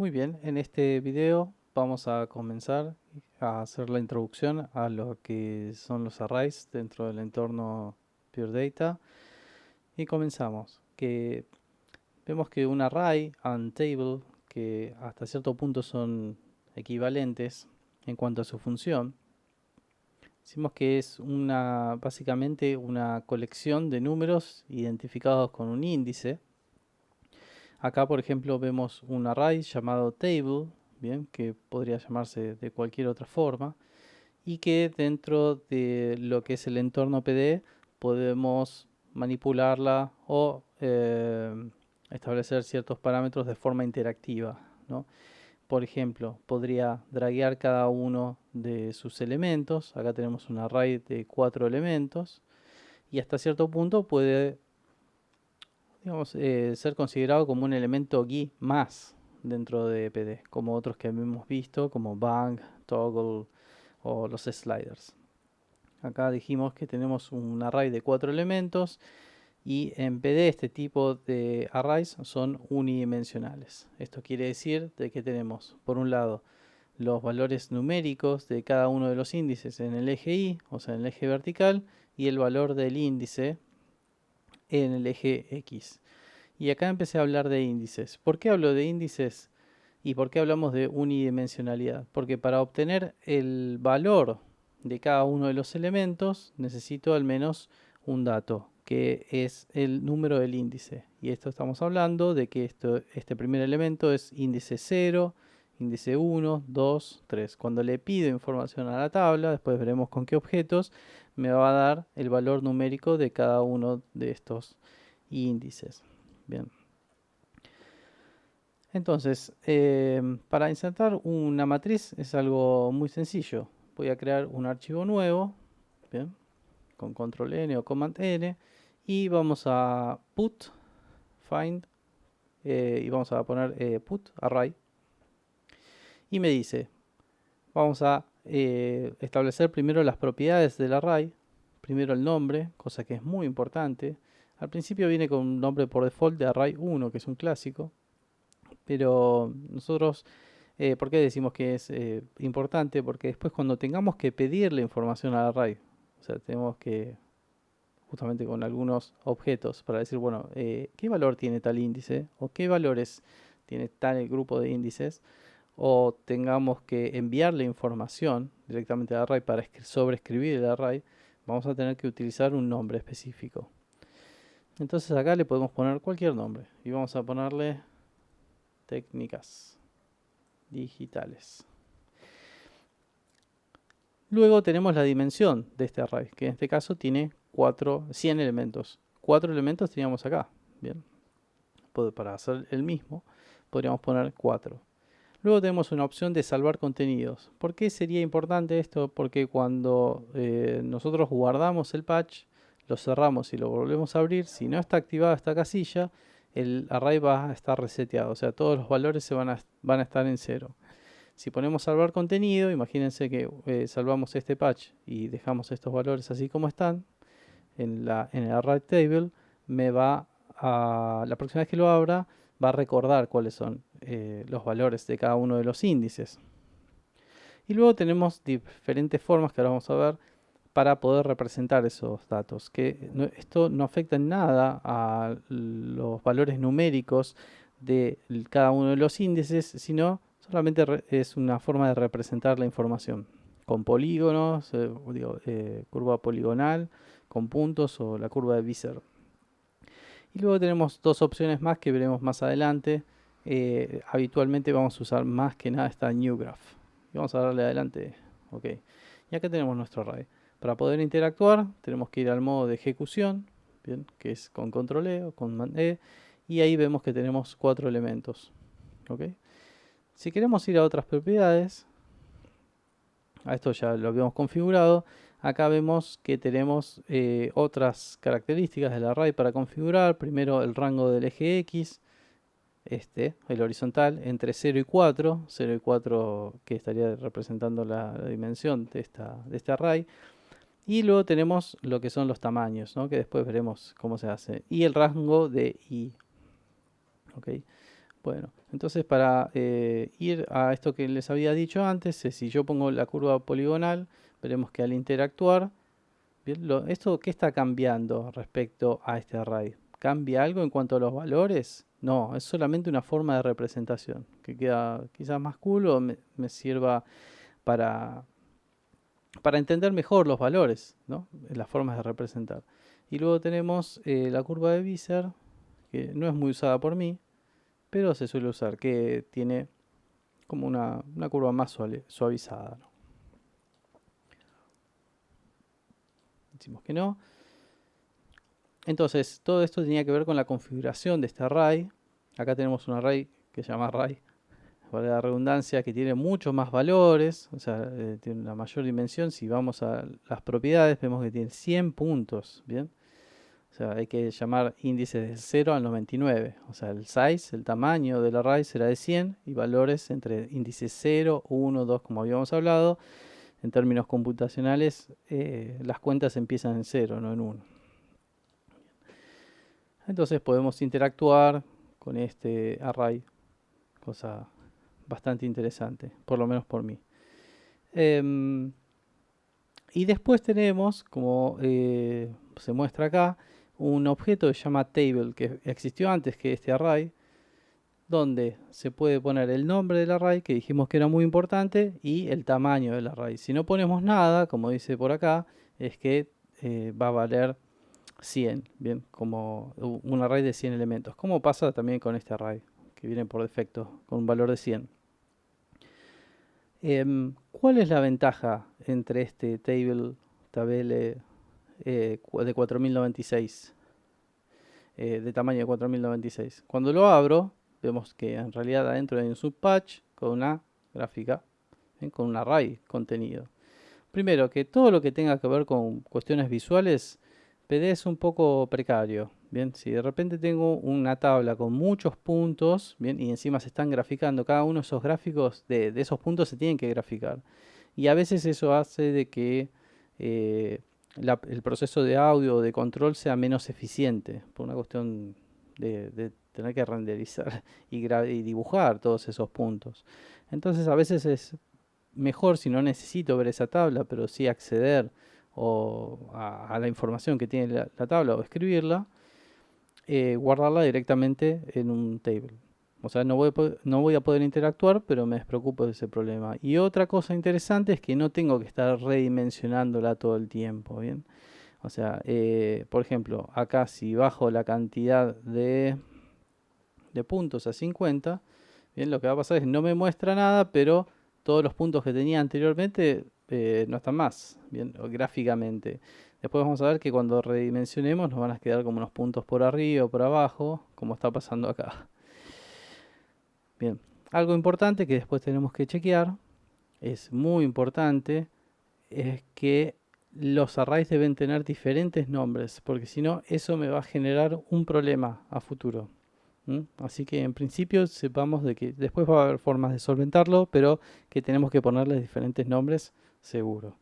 Muy bien, en este video vamos a comenzar a hacer la introducción a lo que son los arrays dentro del entorno Pure Data y comenzamos. Vemos que un array and table, que hasta cierto punto son equivalentes en cuanto a su función, decimos que es básicamente una colección de números identificados con un índice. Acá, por ejemplo, vemos un array llamado table, bien, que podría llamarse de cualquier otra forma, y que dentro de lo que es el entorno PD podemos manipularla o establecer ciertos parámetros de forma interactiva, ¿no? Por ejemplo, podría draguear cada uno de sus elementos. Acá tenemos un array de 4 elementos y hasta cierto punto puede, digamos, ser considerado como un elemento GUI más dentro de PD, como otros que hemos visto, como bang, toggle o los sliders. Acá dijimos que tenemos un array de 4 elementos y en PD este tipo de arrays son unidimensionales. Esto quiere decir de que tenemos, por un lado, los valores numéricos de cada uno de los índices en el eje Y, o sea, en el eje vertical, y el valor del índice en el eje X. Y acá empecé a hablar de índices. ¿Por qué hablo de índices y por qué hablamos de unidimensionalidad? Porque para obtener el valor de cada uno de los elementos necesito al menos un dato, que es el número del índice. Y esto estamos hablando de que este primer elemento es índice 0, índice 1, 2, 3. Cuando le pido información a la tabla, después veremos con qué objetos, me va a dar el valor numérico de cada uno de estos índices. Bien. Entonces, para insertar una matriz es algo muy sencillo. Voy a crear un archivo nuevo, bien, con control N o command N, y vamos a put find y vamos a poner put array. Y me dice, vamos a establecer primero las propiedades del array, primero el nombre, cosa que es muy importante. Al principio viene con un nombre por default de array 1, que es un clásico. Pero nosotros, ¿por qué decimos que es importante? Porque después cuando tengamos que pedirle información al array, o sea, tenemos que, justamente con algunos objetos, para decir, bueno, ¿qué valor tiene tal índice? ¿O qué valores tiene tal grupo de índices? O tengamos que enviarle información directamente al array para sobreescribir el array, vamos a tener que utilizar un nombre específico. Entonces acá le podemos poner cualquier nombre y vamos a ponerle técnicas digitales. Luego tenemos la dimensión de este array, que en este caso tiene 100 elementos. 4 elementos teníamos acá. Bien. Para hacer el mismo, podríamos poner 4. Luego tenemos una opción de salvar contenidos. ¿Por qué sería importante esto? Porque cuando nosotros guardamos el patch, lo cerramos y lo volvemos a abrir, si no está activada esta casilla, el array va a estar reseteado. O sea, todos los valores van a estar en 0. Si ponemos salvar contenido, imagínense que salvamos este patch y dejamos estos valores así como están en el array table, la próxima vez que lo abra va a recordar cuáles son los valores de cada uno de los índices. Y luego tenemos diferentes formas que ahora vamos a ver para poder representar esos datos, esto no afecta en nada a los valores numéricos de cada uno de los índices, sino solamente es una forma de representar la información con polígonos, curva poligonal, con puntos o la curva de Visser. Y luego tenemos dos opciones más que veremos más adelante. Habitualmente vamos a usar más que nada esta New Graph. Y vamos a darle adelante. Ok. Y acá tenemos nuestro array. Para poder interactuar tenemos que ir al modo de ejecución, bien, que es con control E o command E, y ahí vemos que tenemos 4 elementos. ¿Okay? Si queremos ir a otras propiedades, a esto ya lo habíamos configurado, acá vemos que tenemos otras características del array para configurar. Primero el rango del eje X, el horizontal, entre 0 y 4, 0 y 4 que estaría representando la dimensión de este array. Y luego tenemos lo que son los tamaños, ¿no? Que después veremos cómo se hace. Y el rango de I. ¿Okay? Bueno, entonces para ir a esto que les había dicho antes, si yo pongo la curva poligonal, veremos que al interactuar, bien, ¿esto qué está cambiando respecto a este array? ¿Cambia algo en cuanto a los valores? No, es solamente una forma de representación, que queda quizás más cool o me sirva para, para entender mejor los valores, ¿no? Las formas de representar. Y luego tenemos la curva de Visser, que no es muy usada por mí, pero se suele usar, que tiene como una curva más suavizada, ¿no? Decimos que no. Entonces, todo esto tenía que ver con la configuración de este array. Acá tenemos un array que se llama array, vale la redundancia, que tiene muchos más valores, o sea, tiene una mayor dimensión. Si vamos a las propiedades, vemos que tiene 100 puntos, ¿bien? O sea, hay que llamar índices de 0 al 99. O sea, el size, el tamaño del array será de 100 y valores entre índices 0, 1, 2, como habíamos hablado. En términos computacionales, las cuentas empiezan en 0, no en 1. Entonces podemos interactuar con este array, cosa bastante interesante, por lo menos por mí. Y después tenemos, como se muestra acá, un objeto que se llama table, que existió antes que este array, donde se puede poner el nombre del array, que dijimos que era muy importante, y el tamaño del array. Si no ponemos nada, como dice por acá, es que va a valer 100, bien, como un array de 100 elementos, como pasa también con este array, que viene por defecto con un valor de 100. ¿Cuál es la ventaja entre este tabele de 4096, de tamaño de 4096? Cuando lo abro, vemos que en realidad adentro hay un subpatch con una gráfica, con un array contenido. Primero, que todo lo que tenga que ver con cuestiones visuales, PD es un poco precario. Bien, si de repente tengo una tabla con muchos puntos, bien, y encima se están graficando, cada uno de esos gráficos de esos puntos se tienen que graficar. Y a veces eso hace de que el proceso de audio o de control sea menos eficiente, por una cuestión de tener que renderizar y dibujar todos esos puntos. Entonces a veces es mejor, si no necesito ver esa tabla, pero sí acceder a la información que tiene la tabla o escribirla, guardarla directamente en un table. O sea, no voy a poder interactuar, pero me despreocupo de ese problema. Y otra cosa interesante es que no tengo que estar redimensionándola todo el tiempo, ¿bien? O sea, por ejemplo, acá si bajo la cantidad de puntos a 50, bien, lo que va a pasar es que no me muestra nada, pero todos los puntos que tenía anteriormente no están más, bien, gráficamente. Después vamos a ver que cuando redimensionemos nos van a quedar como unos puntos por arriba o por abajo, como está pasando acá. Bien, algo importante que después tenemos que chequear, es muy importante, es que los arrays deben tener diferentes nombres, porque si no, eso me va a generar un problema a futuro. Así que en principio sepamos de que después va a haber formas de solventarlo, pero que tenemos que ponerles diferentes nombres seguro.